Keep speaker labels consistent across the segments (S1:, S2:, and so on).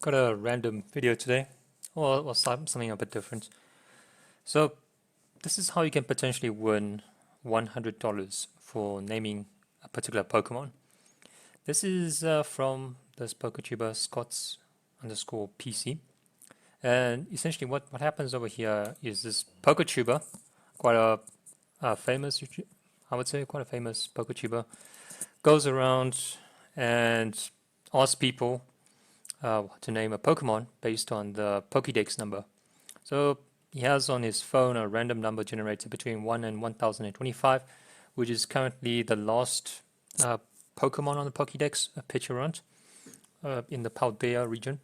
S1: Got a random video today, or something a bit different. So this is how you can potentially win $100 for naming a particular Pokemon. This is from this PokeTuber Scots underscore PC. And essentially what happens over here is this PokeTuber, quite a famous, I would say quite a famous PokeTuber, goes around and asks people to name a Pokemon based on the Pokédex number. So he has on his phone a random number generated between 1 and 1025, which is currently the last Pokemon on the Pokédex, a Pidgeot, in the Paldea region.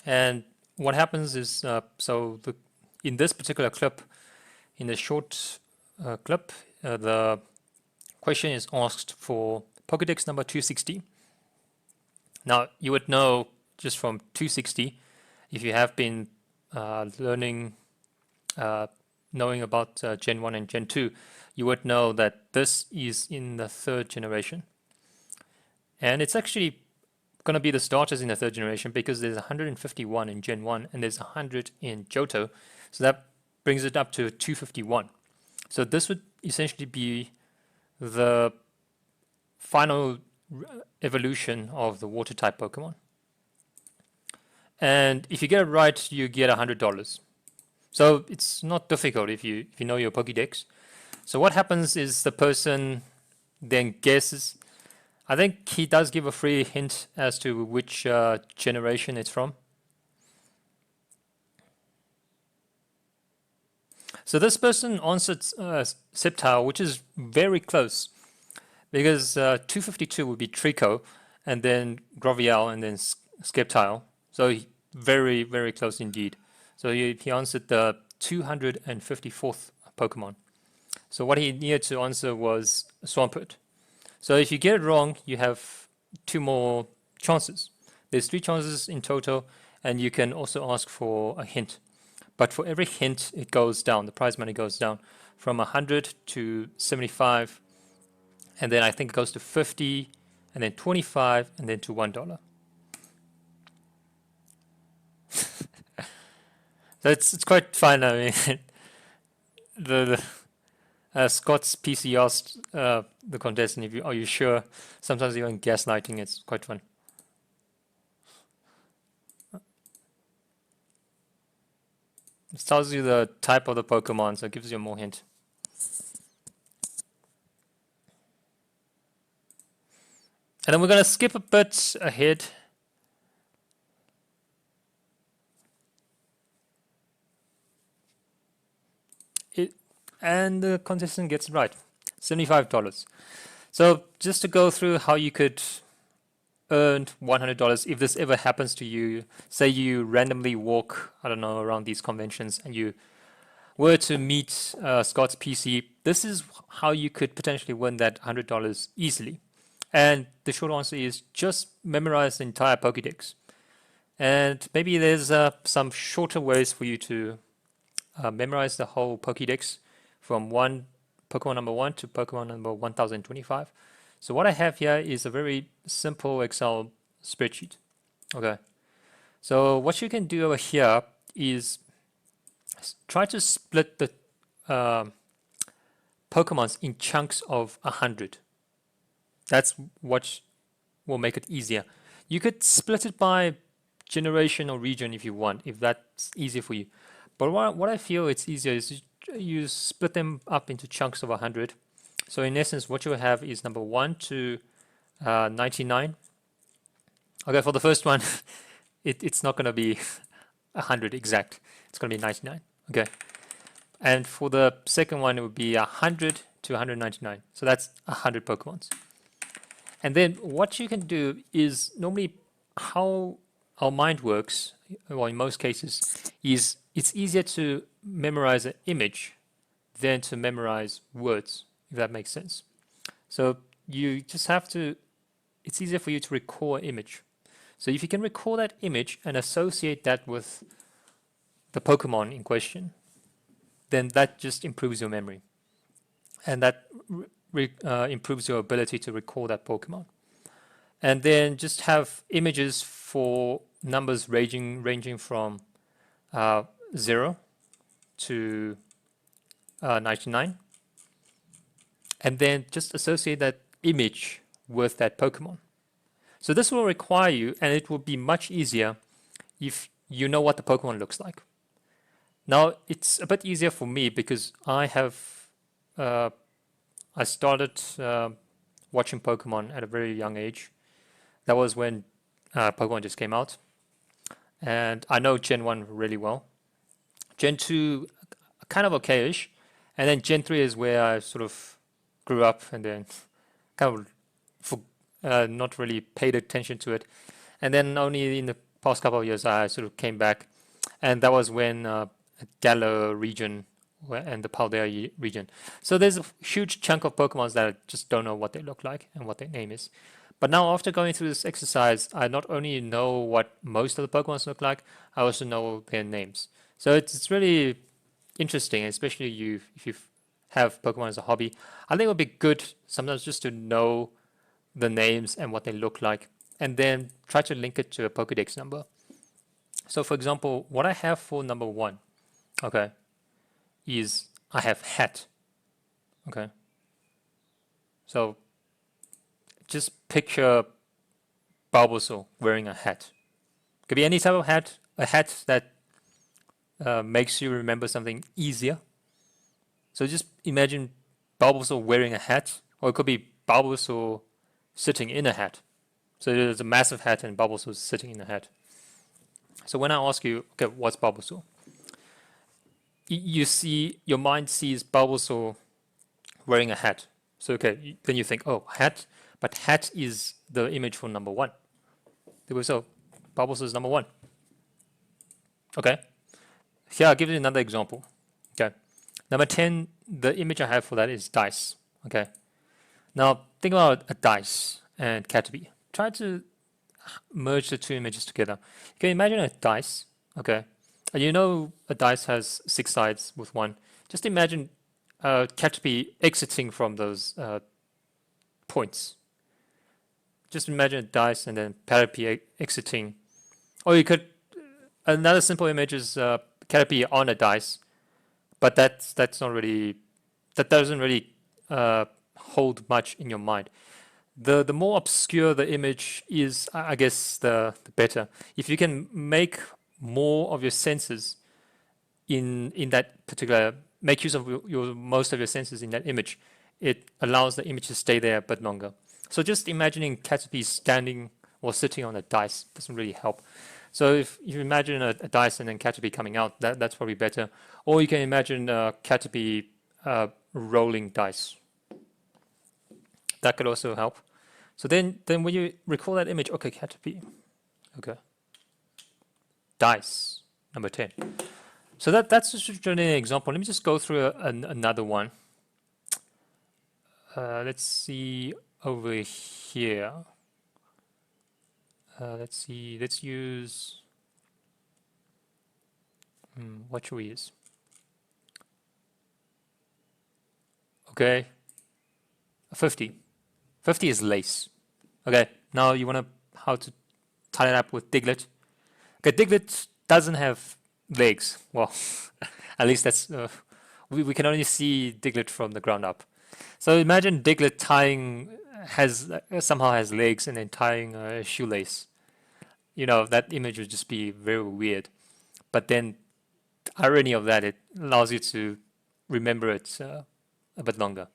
S1: And what happens is, in this particular clip, in the short clip, the question is asked for Pokédex number 260. Now, you would know just from 260, if you have been knowing about Gen 1 and Gen 2, you would know that this is in the third generation. And it's actually going to be the starters in the third generation because there's 151 in Gen 1 and there's 100 in Johto. So that brings it up to 251. So this would essentially be the final evolution of the water type Pokemon. And if you get it right, you get $100. So it's not difficult if you know your Pokédex. So what happens is the person then guesses. I think he does give a free hint as to which generation it's from. So this person answered Sceptile, which is very close, because 252 would be Trico, and then Grovial, and then Sceptile. So very, very close indeed. So he answered the 254th Pokemon. So what he needed to answer was Swampert. So if you get it wrong, you have 2 more chances. There's 3 chances in total, and you can also ask for a hint. But for every hint, it goes down. The prize money goes down from 100 to 75, and then I think it goes to 50, and then 25, and then to $1. So it's quite fun. I mean, the Scott's PC asked the contestant, "Are you sure?" Sometimes even gaslighting. It's quite fun. It tells you the type of the Pokemon, so it gives you more hint. And then we're going to skip a bit ahead. And the contestant gets it right, $75. So just to go through how you could earn $100 if this ever happens to you. Say you randomly walk, I don't know, around these conventions and you were to meet Scott's PC. This is how you could potentially win that $100 easily. And the short answer is just memorize the entire Pokédex. And maybe there's some shorter ways for you to memorize the whole Pokédex from Pokemon number 1 to Pokemon number 1025. So what I have here is a very simple Excel spreadsheet. Okay. So what you can do over here is try to split the Pokemons in chunks of 100. That's what will make it easier. You could split it by generation or region if you want, if that's easier for you. But what I feel it's easier is you split them up into chunks of 100. So in essence, what you have is number 1 to 99. Okay, for the first one, it's not going to be 100 exact. It's going to be 99. Okay. And for the second one, it would be 100 to 199. So that's 100 Pokemons. And then what you can do is normally how our mind works, well, in most cases, is it's easier to memorize an image than to memorize words, if that makes sense. So you just have to, it's easier for you to recall an image. So if you can recall that image and associate that with the Pokemon in question, then that just improves your memory. And that improves your ability to recall that Pokemon. And then just have images for numbers ranging from 0 to 99, and then just associate that image with that Pokemon. So this will require you, and it will be much easier if you know what the Pokemon looks like. Now it's a bit easier for me because I started watching Pokemon at a very young age. That was when Pokemon just came out, and I know Gen 1 really well. Gen 2, kind of okay-ish, and then Gen 3 is where I sort of grew up and then kind of not really paid attention to it. And then only in the past couple of years I sort of came back, and that was when Galar region and the Paldea region. So there's a huge chunk of Pokemons that I just don't know what they look like and what their name is. But now after going through this exercise, I not only know what most of the Pokemons look like, I also know their names. So it's really interesting, especially if you have Pokemon as a hobby. I think it would be good sometimes just to know the names and what they look like, and then try to link it to a Pokedex number. So for example, what I have for number 1, okay, is I have hat. Okay. So just picture Bulbasaur wearing a hat. Could be any type of hat, a hat that makes you remember something easier. So just imagine Bulbasaur wearing a hat, or it could be Bulbasaur sitting in a hat. So there's a massive hat and Bulbasaur sitting in a hat. So when I ask you, okay, what's Bulbasaur? You see, your mind sees Bulbasaur wearing a hat. So okay, then you think, oh, hat, but hat is the image for number 1. So Bulbasaur is number 1. Okay. Here, I'll give you another example. Okay. Number 10, the image I have for that is dice. Okay. Now, think about a dice and Caterpie. Try to merge the two images together. You can imagine a dice, okay? And you know a dice has 6 sides with 1. Just imagine Caterpie exiting from those points. Just imagine a dice and then Caterpie exiting. Or you could, another simple image is Caterpie on a dice, but that's not really, that doesn't really hold much in your mind. The more obscure the image is, I guess the better. If you can make more of your senses in that particular, make use of most of your senses in that image, it allows the image to stay there a bit longer. So just imagining Caterpie standing or sitting on a dice doesn't really help. So if you imagine a dice and then Caterpie coming out, that's probably better. Or you can imagine Caterpie rolling dice. That could also help. So then when you recall that image, okay, Caterpie, okay, dice, number 10. So that's just an example. Let me just go through another one. Let's see over here. Let's see, let's use, what should we use? Okay, 50. 50 is lace. Okay, now you want to, how to tie it up with Diglett. Okay, Diglett doesn't have legs. Well, at least that's, we can only see Diglett from the ground up. So imagine Diglett somehow has legs and then tying a shoelace. You know, that image would just be very weird. But then the irony of that, it allows you to remember it a bit longer.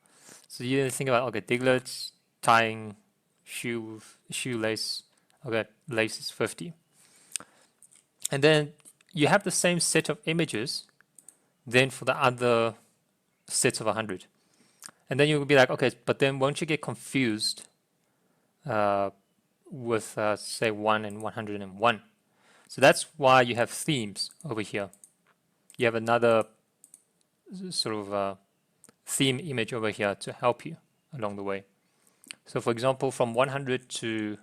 S1: So you think about, okay, Diglett tying shoelace. Okay, lace is 50. And then you have the same set of images then for the other sets of 100. And then you'll be like, okay, but then won't you get confused with, say, 1 and 101? So that's why you have themes over here. You have another sort of theme image over here to help you along the way. So for example, from 100 to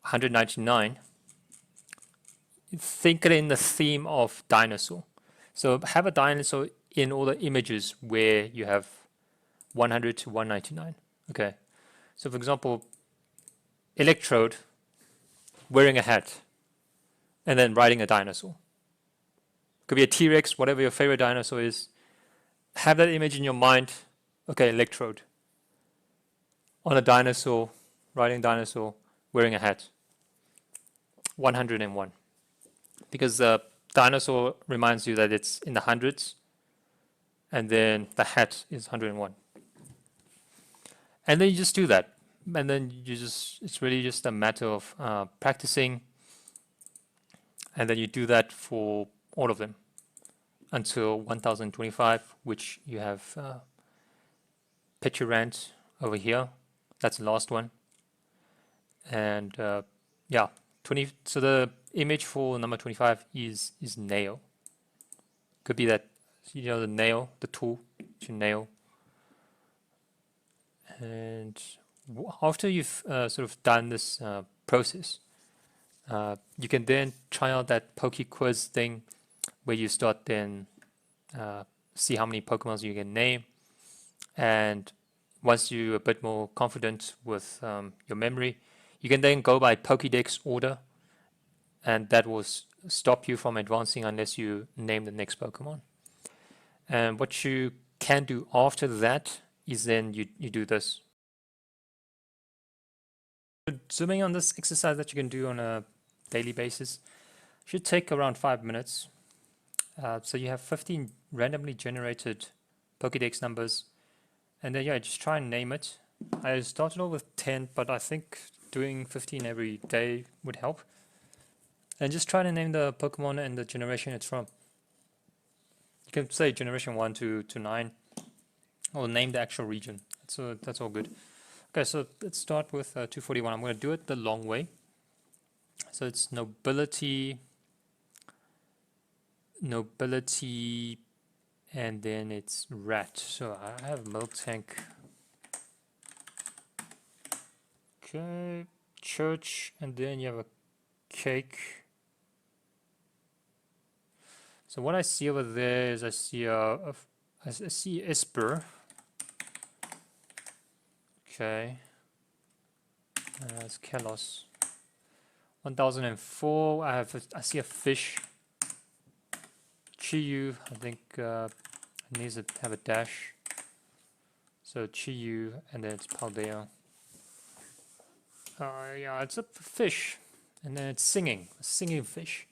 S1: 199, think it in the theme of dinosaur. So have a dinosaur in all the images where you have 100 to 199. Okay. So for example, Electrode wearing a hat. and then writing a dinosaur. Could be a T-Rex, whatever your favorite dinosaur is. Have that image in your mind. Okay, electrode. On a dinosaur, writing dinosaur, wearing a hat. 101. Because the dinosaur reminds you that it's in the hundreds, and then the hat is 101. And then you just do that. And then it's really just a matter of practicing. And then you do that for all of them until 1025, which you have picture rent over here. That's the last one. And yeah, 20. So the image for number 25 is nail. Could be that, the nail, the tool to nail. And after you've sort of done this process, you can then try out that Poke Quiz thing where you start then see how many Pokemons you can name. And once you're a bit more confident with your memory, you can then go by Pokédex order, and that will stop you from advancing unless you name the next Pokemon. And what you can do after that is then you do this. Zooming on this exercise that you can do on a daily basis should take around 5 minutes. So you have 15 randomly generated Pokédex numbers, and then just try and name it. I started off with 10, but I think doing 15 every day would help. And just try to name the Pokemon and the generation it's from. You can say generation 1 to 9, or name the actual region. That's all good. Okay, so let's start with 241. I'm going to do it the long way. So it's nobility, and then it's rat. So I have milk tank. Okay, church, and then you have a cake. So what I see over there is I see Esper. Okay, that's Kelos. 1004. I see a fish. Chiyu. I think it needs to have a dash. So Chiyu, and then it's Paldea. Yeah, it's a fish, and then it's singing. A singing fish.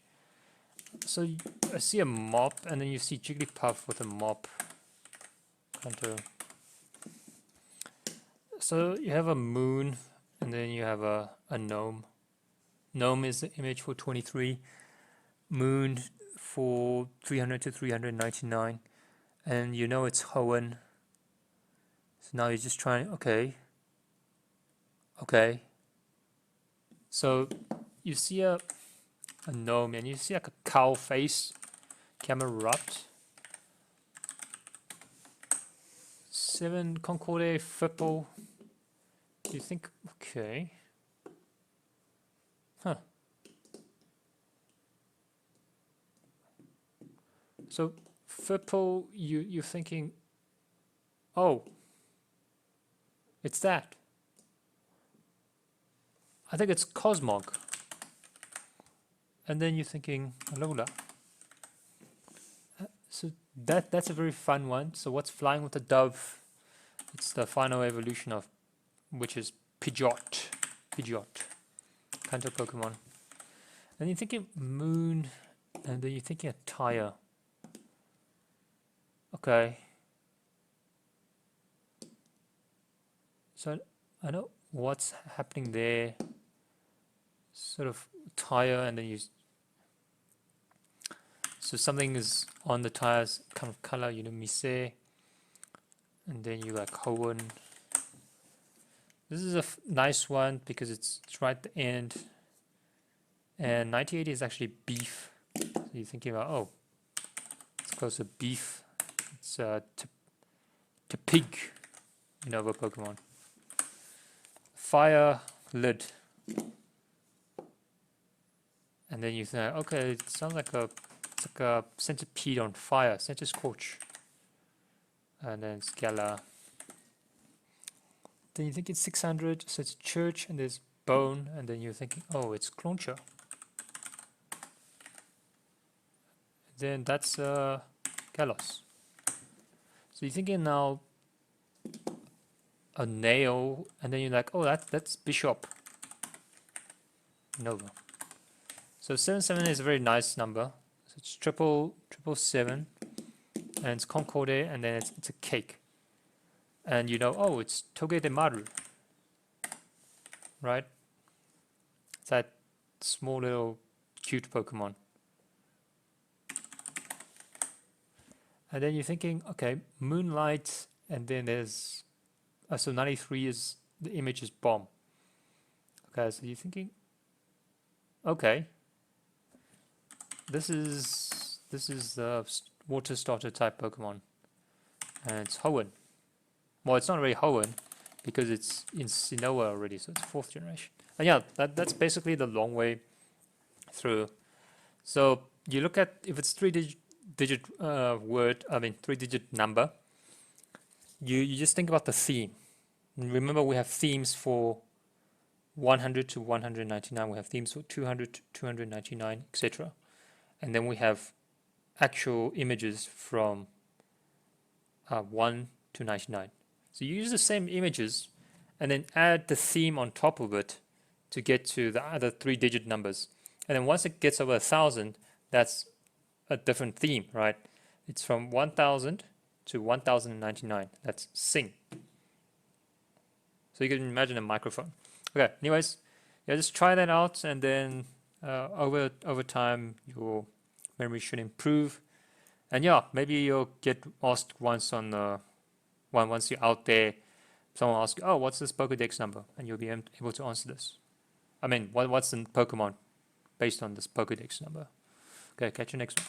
S1: So I see a mop, and then you see Jigglypuff with a mop. So you have a moon, and then you have a gnome. Gnome is the image for 23. Moon for 300 to 399. And it's Hoenn. So now you're just trying, okay. So you see a gnome, and you see like a cow face, Camerupt. 7 Concorde Fipple. You think, okay. Huh. So Fipple, you're thinking, oh, it's that. I think it's Cosmog. And then you're thinking Alola. So that's a very fun one. So what's flying with the dove? It's the final evolution of, which is Pidgeot. Kanto Pokemon. And you're thinking moon, and then you're thinking a tire. Okay. So I know what's happening there. Sort of tire, and then so something is on the tires, kind of color, Mise, and then you like Hoenn. This is a nice one because it's right at the end, and 98 is actually beef. So you're thinking about, oh, it's close to beef. It's to pig, over Pokemon. Fire lid. And then you think, okay, it sounds like it's like a centipede on fire, Centiscorch. And then Scala. Then you think it's 600, so it's church, and there's bone, and then you're thinking, oh, it's Cloncher. then that's Kalos. So you're thinking now a nail, and then you're like, oh, that's bishop Nova. So 77 is a very nice number. So it's triple seven, and it's concorde, and then it's a cake. And you know, oh, it's Toge de Maru, right? It's that small little cute Pokemon. And then you're thinking, okay, Moonlight, and then there's so 93 is the image is bomb. Okay, so you're thinking, okay, this is the water starter type Pokemon, and it's Hoenn. Well, it's not really Hoenn because it's in Sinnoh already, so it's 4th generation. And yeah, that's basically the long way through. So you look at if it's 3-digit word, I mean 3-digit number. You just think about the theme. And remember, we have themes for 100 to 199. We have themes for 200 to 299, etc. And then we have actual images from 1 to 99. So you use the same images and then add the theme on top of it to get to the other 3-digit numbers. And then once it gets over 1,000, that's a different theme, right? It's from 1,000 to 1,099. That's sing. So you can imagine a microphone. Okay, anyways, yeah, just try that out, and then over time your memory should improve. And yeah, maybe you'll get asked once on once you're out there, someone asks you, oh, what's this Pokedex number? And you'll be able to answer this. I mean, what's the Pokemon based on this Pokedex number? Okay, catch you next one.